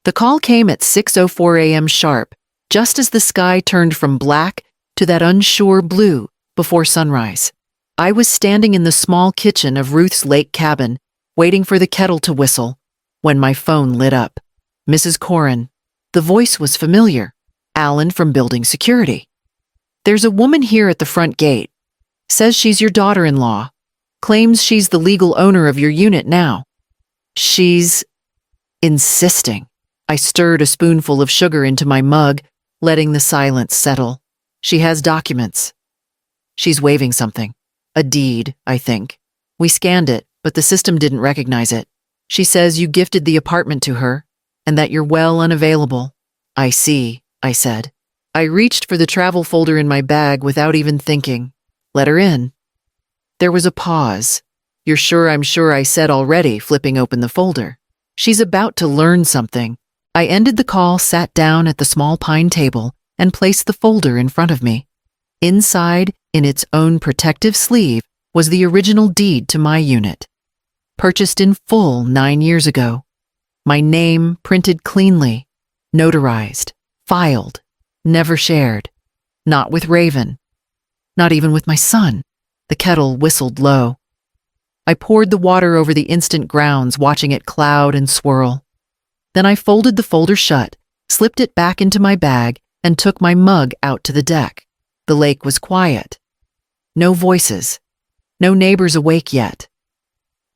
The call came at 6:04 a.m. sharp, just as the sky turned from black to that unsure blue before sunrise. I was standing in the small kitchen of Ruth's lake cabin, waiting for the kettle to whistle, when my phone lit up. Mrs. Corrin. The voice was familiar. Alan from building security. There's a woman here at the front gate. Says she's your daughter-in-law. Claims she's the legal owner of your unit now. She's insisting. I stirred a spoonful of sugar into my mug, letting the silence settle. She has documents. She's waving something. A deed, I think. We scanned it, but the system didn't recognize it. She says you gifted the apartment to her, and that you're well unavailable. I see, I said. I reached for the travel folder in my bag without even thinking. Let her in. There was a pause. You're sure I'm sure I said already, flipping open the folder. She's about to learn something. I ended the call, sat down at the small pine table, and placed the folder in front of me. Inside, in its own protective sleeve, was the original deed to my unit. Purchased in full 9 years ago. My name printed cleanly, notarized, filed, never shared. Not with Raven. Not even with my son. The kettle whistled low. I poured the water over the instant grounds, watching it cloud and swirl. Then I folded the folder shut, slipped it back into my bag, and took my mug out to the deck. The lake was quiet. No voices. No neighbors awake yet.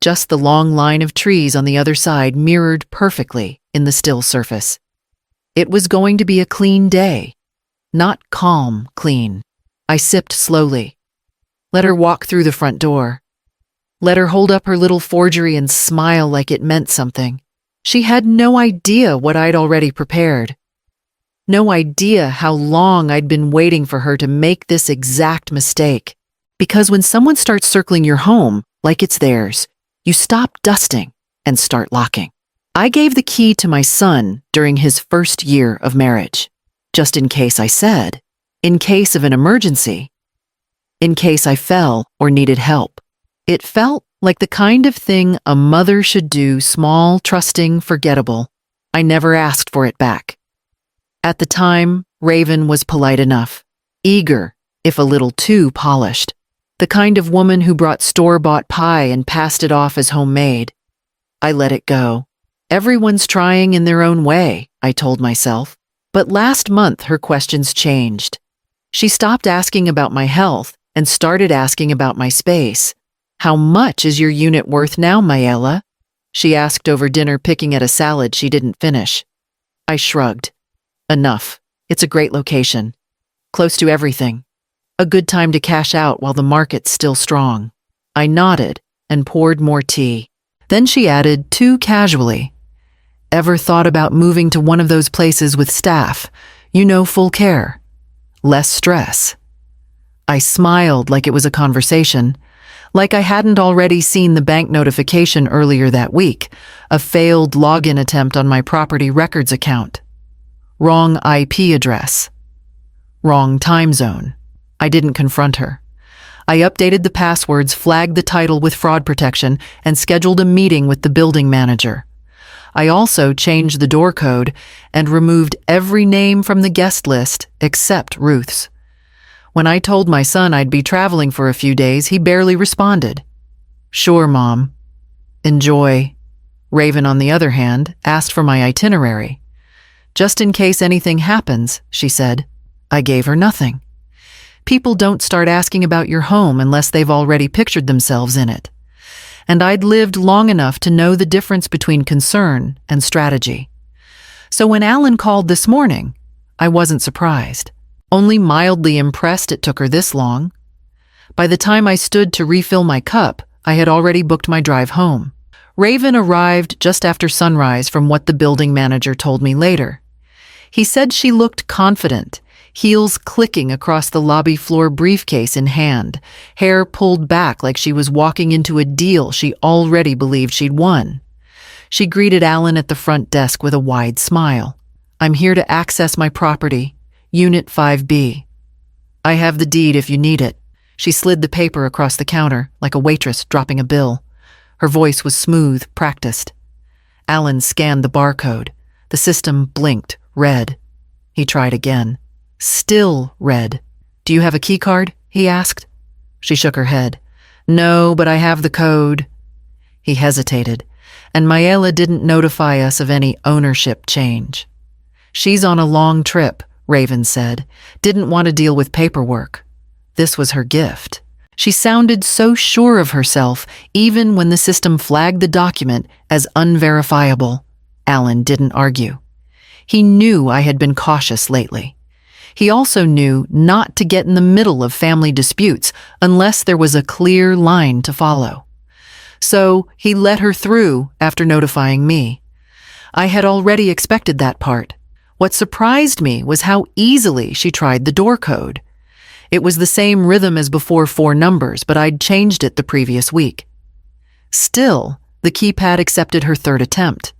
Just the long line of trees on the other side mirrored perfectly in the still surface. It was going to be a clean day. Not calm clean. I sipped slowly. Let her walk through the front door. Let her hold up her little forgery and smile like it meant something. She had no idea what I'd already prepared. No idea how long I'd been waiting for her to make this exact mistake. Because when someone starts circling your home like it's theirs, you stop dusting and start locking. I gave the key to my son during his first year of marriage. Just in case, I said. In case of an emergency. In case I fell or needed help. It felt like the kind of thing a mother should do, small, trusting, forgettable. I never asked for it back. At the time, Raven was polite enough. Eager, if a little too polished. The kind of woman who brought store-bought pie and passed it off as homemade. I let it go. Everyone's trying in their own way, I told myself. But last month, her questions changed. She stopped asking about my health and started asking about my space. How much is your unit worth now, Mayela? She asked over dinner, picking at a salad she didn't finish. I shrugged. Enough. It's a great location. Close to everything. A good time to cash out while the market's still strong. I nodded and poured more tea. Then she added, too casually, ever thought about moving to one of those places with staff? You know, full care. Less stress. I smiled like it was a conversation, like I hadn't already seen the bank notification earlier that week, a failed login attempt on my property records account. Wrong IP address. Wrong time zone. I didn't confront her. I updated the passwords, flagged the title with fraud protection, and scheduled a meeting with the building manager. I also changed the door code and removed every name from the guest list except Ruth's. When I told my son I'd be traveling for a few days, he barely responded. Sure, Mom. Enjoy. Raven, on the other hand, asked for my itinerary. Just in case anything happens, she said. I gave her nothing. People don't start asking about your home unless they've already pictured themselves in it. And I'd lived long enough to know the difference between concern and strategy. So when Alan called this morning, I wasn't surprised. Only mildly impressed it took her this long. By the time I stood to refill my cup, I had already booked my drive home. Raven arrived just after sunrise, from what the building manager told me later. He said she looked confident, heels clicking across the lobby floor, briefcase in hand, hair pulled back like she was walking into a deal she already believed she'd won. She greeted Alan at the front desk with a wide smile. I'm here to access my property, Unit 5B. I have the deed if you need it. She slid the paper across the counter like a waitress dropping a bill. Her voice was smooth, practiced. Alan scanned the barcode. The system blinked, red. He tried again. Still red. "Do you have a key card?" he asked. She shook her head. "No, but I have the code." He hesitated, and Mayela didn't notify us of any ownership change. "She's on a long trip," Raven said. "Didn't want to deal with paperwork." This was her gift. She sounded so sure of herself, even when the system flagged the document as unverifiable. Alan didn't argue. He knew I had been cautious lately. He also knew not to get in the middle of family disputes unless there was a clear line to follow. So he let her through after notifying me. I had already expected that part. What surprised me was how easily she tried the door code. It was the same rhythm as before, 4 numbers, but I'd changed it the previous week. Still, the keypad accepted her 3rd attempt.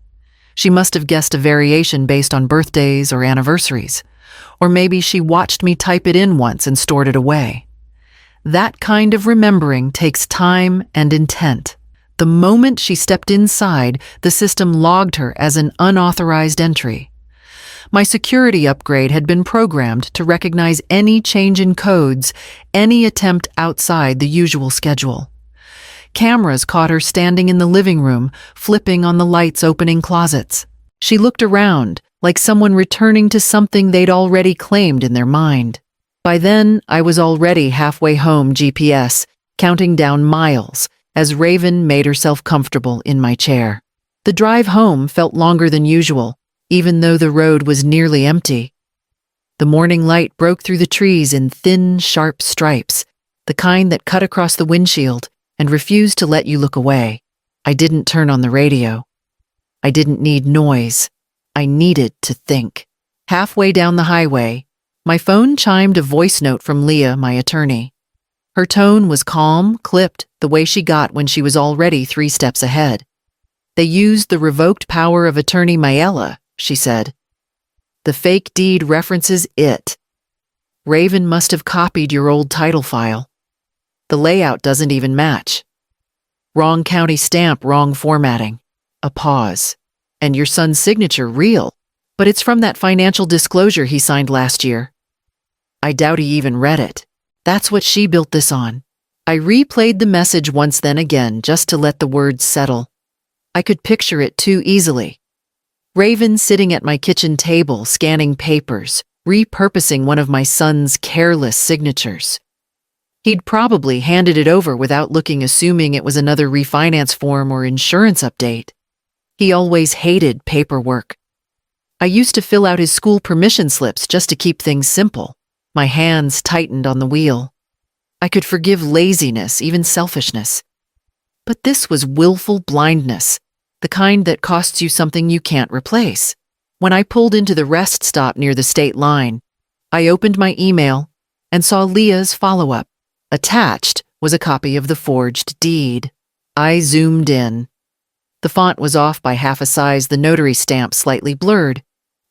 She must have guessed a variation based on birthdays or anniversaries. Or maybe she watched me type it in once and stored it away. That kind of remembering takes time and intent. The moment she stepped inside, the system logged her as an unauthorized entry. My security upgrade had been programmed to recognize any change in codes, any attempt outside the usual schedule. Cameras caught her standing in the living room, flipping on the lights opening closets. She looked around, like someone returning to something they'd already claimed in their mind. By then, I was already halfway home GPS, counting down miles, as Raven made herself comfortable in my chair. The drive home felt longer than usual, even though the road was nearly empty. The morning light broke through the trees in thin, sharp stripes, the kind that cut across the windshield and refused to let you look away. I didn't turn on the radio. I didn't need noise. I needed to think. Halfway down the highway, my phone chimed a voice note from Leah, my attorney. Her tone was calm, clipped, the way she got when she was already 3 steps ahead. "They used the revoked power of attorney Mayela," she said. "The fake deed references it. Raven must have copied your old title file. The layout doesn't even match. Wrong county stamp, wrong formatting." A pause. "And your son's signature real, but it's from that financial disclosure he signed last year." I doubt he even read it. That's what she built this on. I replayed the message once then again just to let the words settle. I could picture it too easily. Raven sitting at my kitchen table, scanning papers, repurposing one of my son's careless signatures. He'd probably handed it over without looking, assuming it was another refinance form or insurance update. He always hated paperwork. I used to fill out his school permission slips just to keep things simple. My hands tightened on the wheel. I could forgive laziness, even selfishness. But this was willful blindness, the kind that costs you something you can't replace. When I pulled into the rest stop near the state line, I opened my email and saw Leah's follow-up. Attached was a copy of the forged deed. I zoomed in. The font was off by half a size, the notary stamp slightly blurred.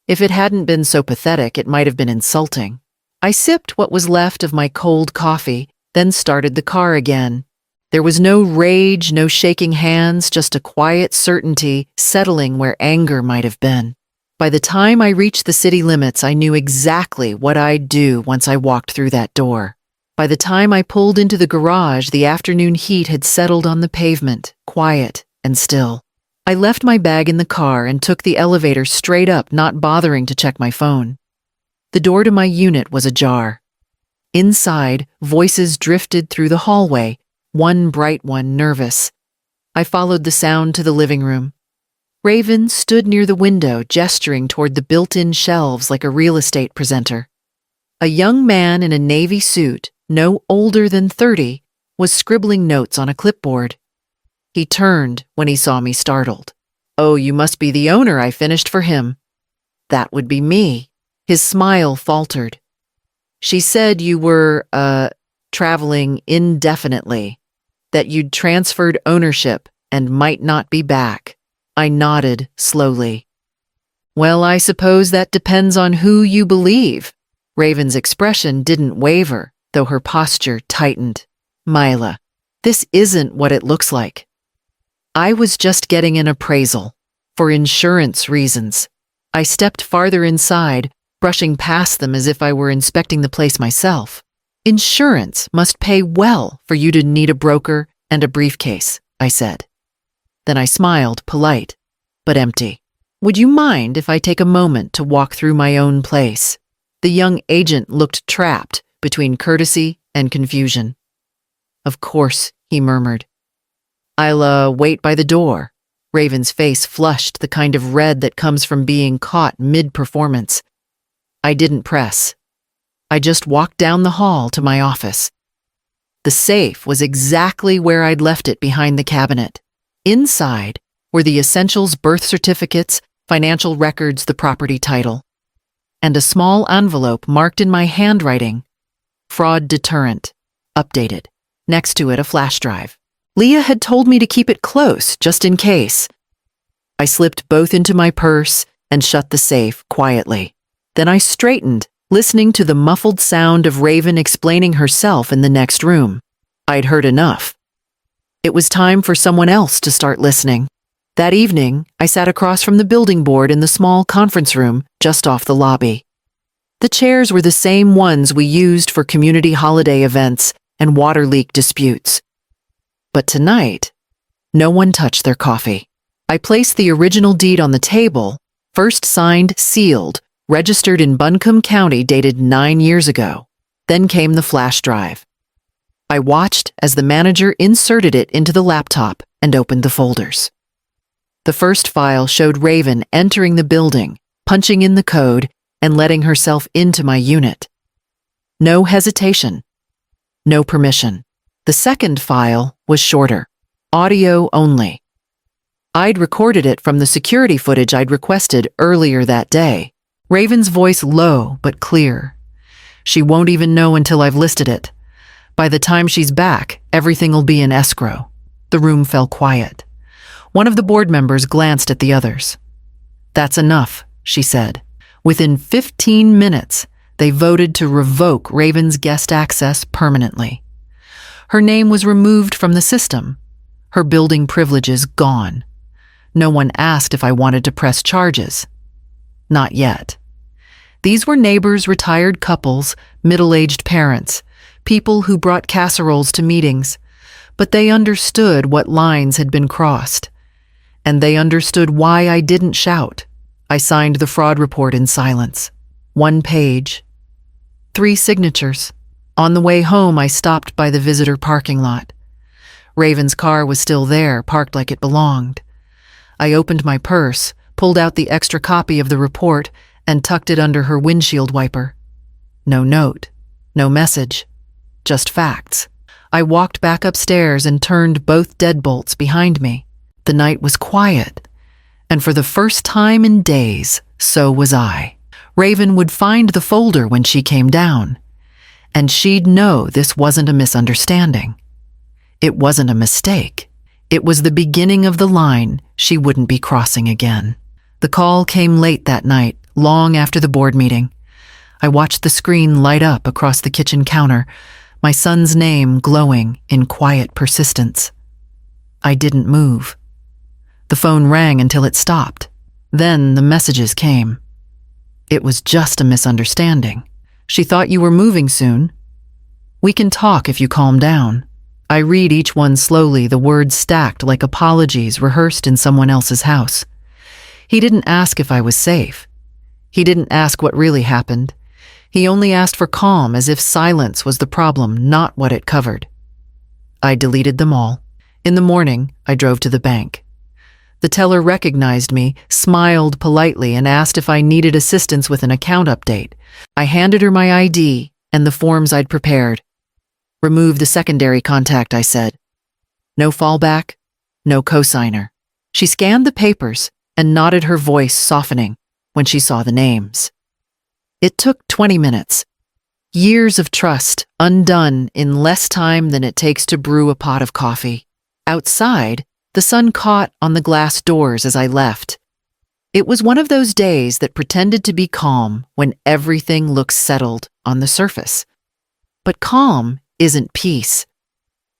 If it hadn't been so pathetic, it might have been insulting. I sipped what was left of my cold coffee, then started the car again. There was no rage, no shaking hands, just a quiet certainty settling where anger might have been. By the time I reached the city limits, I knew exactly what I'd do once I walked through that door. By the time I pulled into the garage, the afternoon heat had settled on the pavement, quiet and still. I left my bag in the car and took the elevator straight up, not bothering to check my phone. The door to my unit was ajar. Inside, voices drifted through the hallway, one bright, one nervous. I followed the sound to the living room. Raven stood near the window, gesturing toward the built-in shelves like a real estate presenter. A young man in a navy suit, no older than 30, was scribbling notes on a clipboard. He turned when he saw me, startled. "Oh, you must be the owner. I finished for him." "That would be me." His smile faltered. "She said you were, traveling indefinitely, that you'd transferred ownership and might not be back." I nodded slowly. "Well, I suppose that depends on who you believe." Raven's expression didn't waver, though her posture tightened. "Myla, this isn't what it looks like. I was just getting an appraisal, for insurance reasons. I stepped farther inside, brushing past them as if I were inspecting the place myself. Insurance must pay well for you to need a broker and a briefcase, I said. Then I smiled, polite, but empty. Would you mind if I take a moment to walk through my own place? The young agent looked trapped between courtesy and confusion. Of course, he murmured. I'll wait by the door. Raven's face flushed, the kind of red that comes from being caught mid-performance. I didn't press. I just walked down the hall to my office. The safe was exactly where I'd left it behind the cabinet. Inside were the essentials, birth certificates, financial records, the property title, and a small envelope marked in my handwriting, fraud deterrent, updated. Next to it, a flash drive. Leah had told me to keep it close, just in case. I slipped both into my purse and shut the safe quietly. Then I straightened, listening to the muffled sound of Raven explaining herself in the next room. I'd heard enough. It was time for someone else to start listening. That evening, I sat across from the building board in the small conference room just off the lobby. The chairs were the same ones we used for community holiday events and water leak disputes. But tonight, no one touched their coffee. I placed the original deed on the table, first signed, sealed, registered in Buncombe County, dated 9 years ago. Then came the flash drive. I watched as the manager inserted it into the laptop and opened the folders. The first file showed Raven entering the building, punching in the code, and letting herself into my unit. No hesitation. No permission. The second file was shorter. Audio only. I'd recorded it from the security footage I'd requested earlier that day. Raven's voice low but clear. She won't even know until I've listed it. By the time she's back, everything'll be in escrow. The room fell quiet. One of the board members glanced at the others. That's enough, she said. Within 15 minutes, they voted to revoke Raven's guest access permanently. Her name was removed from the system. Her building privileges gone. No one asked if I wanted to press charges. Not yet. These were neighbors, retired couples, middle-aged parents, people who brought casseroles to meetings, but they understood what lines had been crossed. And they understood why I didn't shout. I signed the fraud report in silence. 1 page. 3 signatures. On the way home, I stopped by the visitor parking lot. Raven's car was still there, parked like it belonged. I opened my purse, pulled out the extra copy of the report, and tucked it under her windshield wiper. No note, no message, just facts. I walked back upstairs and turned both deadbolts behind me. The night was quiet, and for the first time in days, so was I. Raven would find the folder when she came down, and she'd know this wasn't a misunderstanding. It wasn't a mistake. It was the beginning of the line she wouldn't be crossing again. The call came late that night, long after the board meeting. I watched the screen light up across the kitchen counter, my son's name glowing in quiet persistence. I didn't move. The phone rang until it stopped. Then the messages came. It was just a misunderstanding. She thought you were moving soon. We can talk if you calm down. I read each one slowly, the words stacked like apologies rehearsed in someone else's house. He didn't ask if I was safe. He didn't ask what really happened. He only asked for calm, as if silence was the problem, not what it covered. I deleted them all. In the morning, I drove to the bank. The teller recognized me, smiled politely, and asked if I needed assistance with an account update. I handed her my ID and the forms I'd prepared. Remove the secondary contact, I said. No fallback, no cosigner. She scanned the papers and nodded, her voice softening when she saw the names. It took 20 minutes. Years of trust undone in less time than it takes to brew a pot of coffee. Outside, the sun caught on the glass doors as I left. It was one of those days that pretended to be calm when everything looks settled on the surface. But calm isn't peace.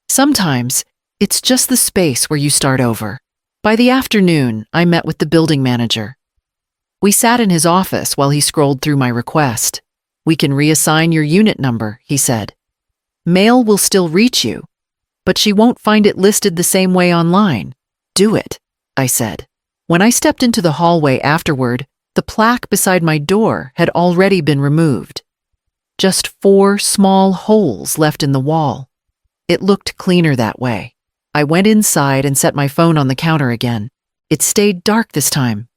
Sometimes it's just the space where you start over. By the afternoon, I met with the building manager. We sat in his office while he scrolled through my request. "We can reassign your unit number," he said. "Mail will still reach you, but she won't find it listed the same way online." "Do it," I said. When I stepped into the hallway afterward, the plaque beside my door had already been removed. Just 4 small holes left in the wall. It looked cleaner that way. I went inside and set my phone on the counter again. It stayed dark this time.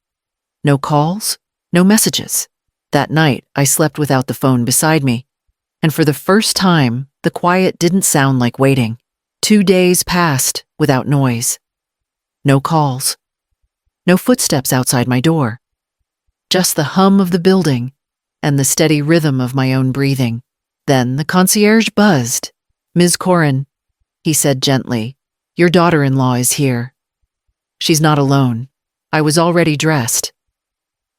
No calls, no messages. That night, I slept without the phone beside me, and for the first time, the quiet didn't sound like waiting. 2 days passed without noise. No calls. No footsteps outside my door. Just the hum of the building and the steady rhythm of my own breathing. Then the concierge buzzed. "Ms. Corrin," he said gently, "your daughter-in-law is here." She's not alone. I was already dressed.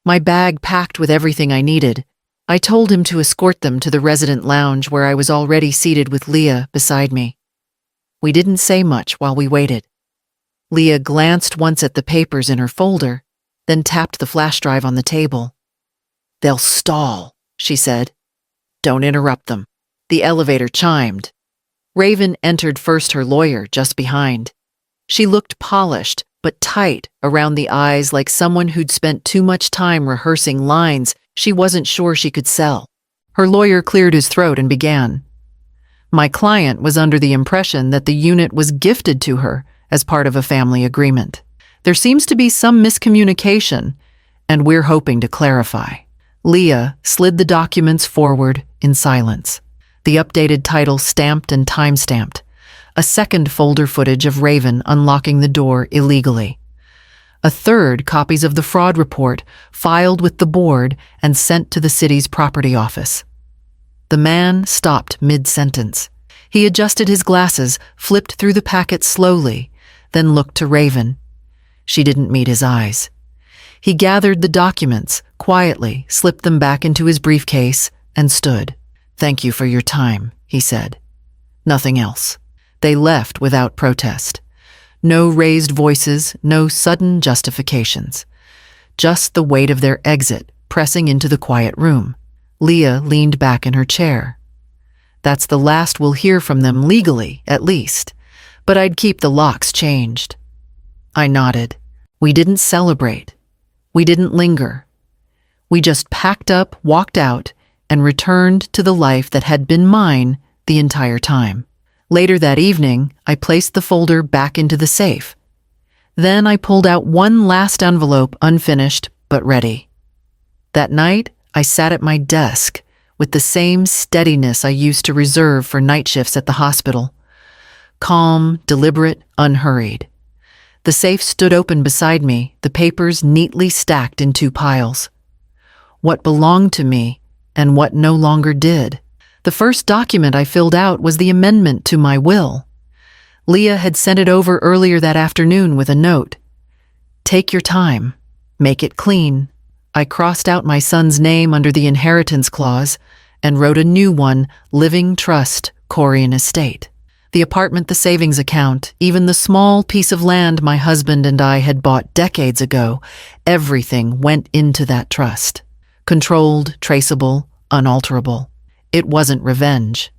My bag packed with everything I needed. I told him to escort them to the resident lounge where I was already seated with Leah beside me. We didn't say much while we waited. Leah glanced once at the papers in her folder, then tapped the flash drive on the table. "They'll stall," she said. "Don't interrupt them." The elevator chimed. Raven entered first, her lawyer just behind. She looked polished, but tight around the eyes, like someone who'd spent too much time rehearsing lines she wasn't sure she could sell. Her lawyer cleared his throat and began. "My client was under the impression that the unit was gifted to her as part of a family agreement. There seems to be some miscommunication, and we're hoping to clarify." Leah slid the documents forward in silence. The updated title stamped and time-stamped. A second folder footage of Raven unlocking the door illegally. A third, copies of the fraud report filed with the board and sent to the city's property office. The man stopped mid-sentence. He adjusted his glasses, flipped through the packet slowly, then looked to Raven. She didn't meet his eyes. He gathered the documents, quietly slipped them back into his briefcase, and stood. "Thank you for your time," he said. Nothing else. They left without protest. No raised voices, no sudden justifications. Just the weight of their exit pressing into the quiet room. Leah leaned back in her chair. "That's the last we'll hear from them legally, at least. But I'd keep the locks changed." I nodded. We didn't celebrate. We didn't linger. We just packed up, walked out, and returned to the life that had been mine the entire time. Later that evening, I placed the folder back into the safe. Then I pulled out one last envelope, unfinished but ready. That night, I sat at my desk with the same steadiness I used to reserve for night shifts at the hospital. Calm, deliberate, unhurried. The safe stood open beside me, the papers neatly stacked in 2 piles. What belonged to me and what no longer did. The first document I filled out was the amendment to my will. Leah had sent it over earlier that afternoon with a note. "Take your time. Make it clean." I crossed out my son's name under the inheritance clause and wrote a new one, Living Trust, Corrian Estate. The apartment, the savings account, even the small piece of land my husband and I had bought decades ago, everything went into that trust. Controlled, traceable, unalterable. It wasn't revenge.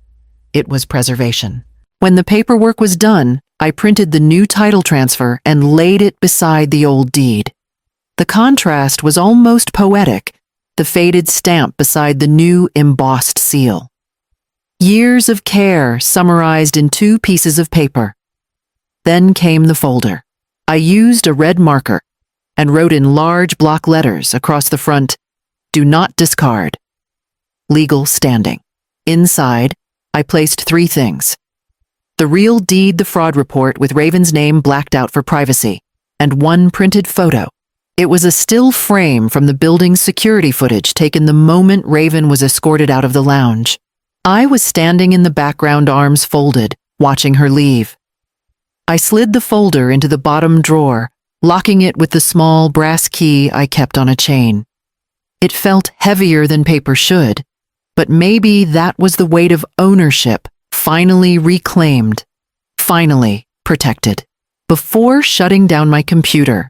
It was preservation. When the paperwork was done, I printed the new title transfer and laid it beside the old deed. The contrast was almost poetic, the faded stamp beside the new embossed seal. Years of care summarized in 2 pieces of paper. Then came the folder. I used a red marker and wrote in large block letters across the front, "Do not discard." Legal standing. Inside, I placed 3 things. The real deed, the fraud report with Raven's name blacked out for privacy, and 1 printed photo. It was a still frame from the building's security footage taken the moment Raven was escorted out of the lounge. I was standing in the background, arms folded, watching her leave. I slid the folder into the bottom drawer, locking it with the small brass key I kept on a chain. It felt heavier than paper should, but maybe that was the weight of ownership, finally reclaimed, finally protected. Before shutting down my computer,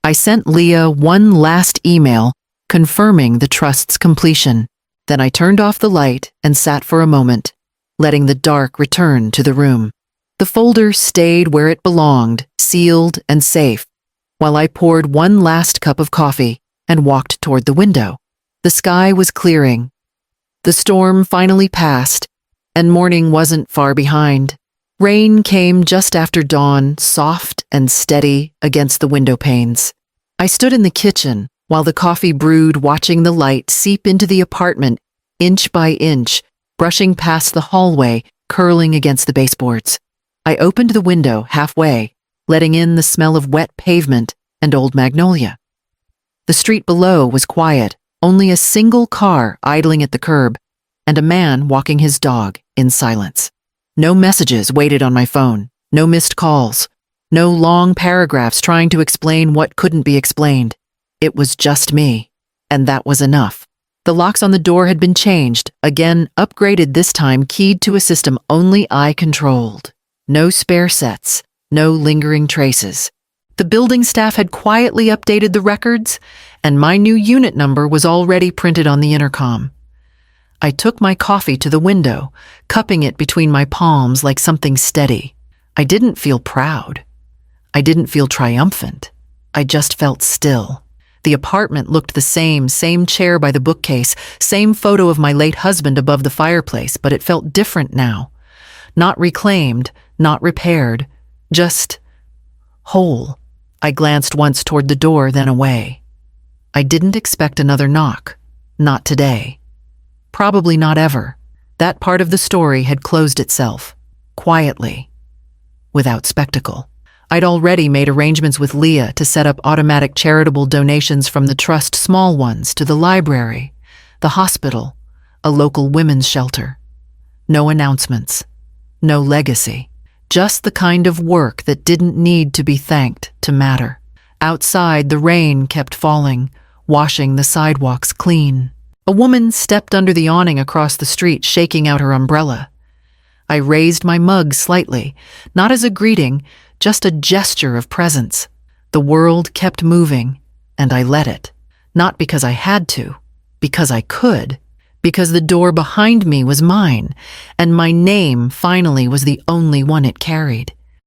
I sent Leah one last email confirming the trust's completion. Then I turned off the light and sat for a moment, letting the dark return to the room. The folder stayed where it belonged, sealed and safe, while I poured one last cup of coffee and walked toward the window. The sky was clearing. The storm finally passed, and morning wasn't far behind. Rain came just after dawn, soft and steady against the window panes. I stood in the kitchen while the coffee brewed, watching the light seep into the apartment inch by inch, brushing past the hallway, curling against the baseboards. I opened the window halfway, letting in the smell of wet pavement and old magnolia. The street below was quiet, only a single car idling at the curb, and a man walking his dog in silence. No messages waited on my phone, no missed calls, no long paragraphs trying to explain what couldn't be explained. It was just me, and that was enough. The locks on the door had been changed, again upgraded, this time keyed to a system only I controlled. No spare sets, no lingering traces. The building staff had quietly updated the records, and my new unit number was already printed on the intercom. I took my coffee to the window, cupping it between my palms like something steady. I didn't feel proud. I didn't feel triumphant. I just felt still. The apartment looked the same chair by the bookcase, same photo of my late husband above the fireplace, but it felt different now. Not reclaimed, not repaired, just whole. I glanced once toward the door, then away. I didn't expect another knock. Not today. Probably not ever. That part of the story had closed itself, quietly, without spectacle. I'd already made arrangements with Leah to set up automatic charitable donations from the trust, small ones to the library, the hospital, a local women's shelter. No announcements, no legacy, just the kind of work that didn't need to be thanked to matter. Outside, the rain kept falling, washing the sidewalks clean. A woman stepped under the awning across the street, shaking out her umbrella. I raised my mug slightly, not as a greeting, just a gesture of presence. The world kept moving, and I let it. Not because I had to, because I could, because the door behind me was mine, and my name finally was the only one it carried.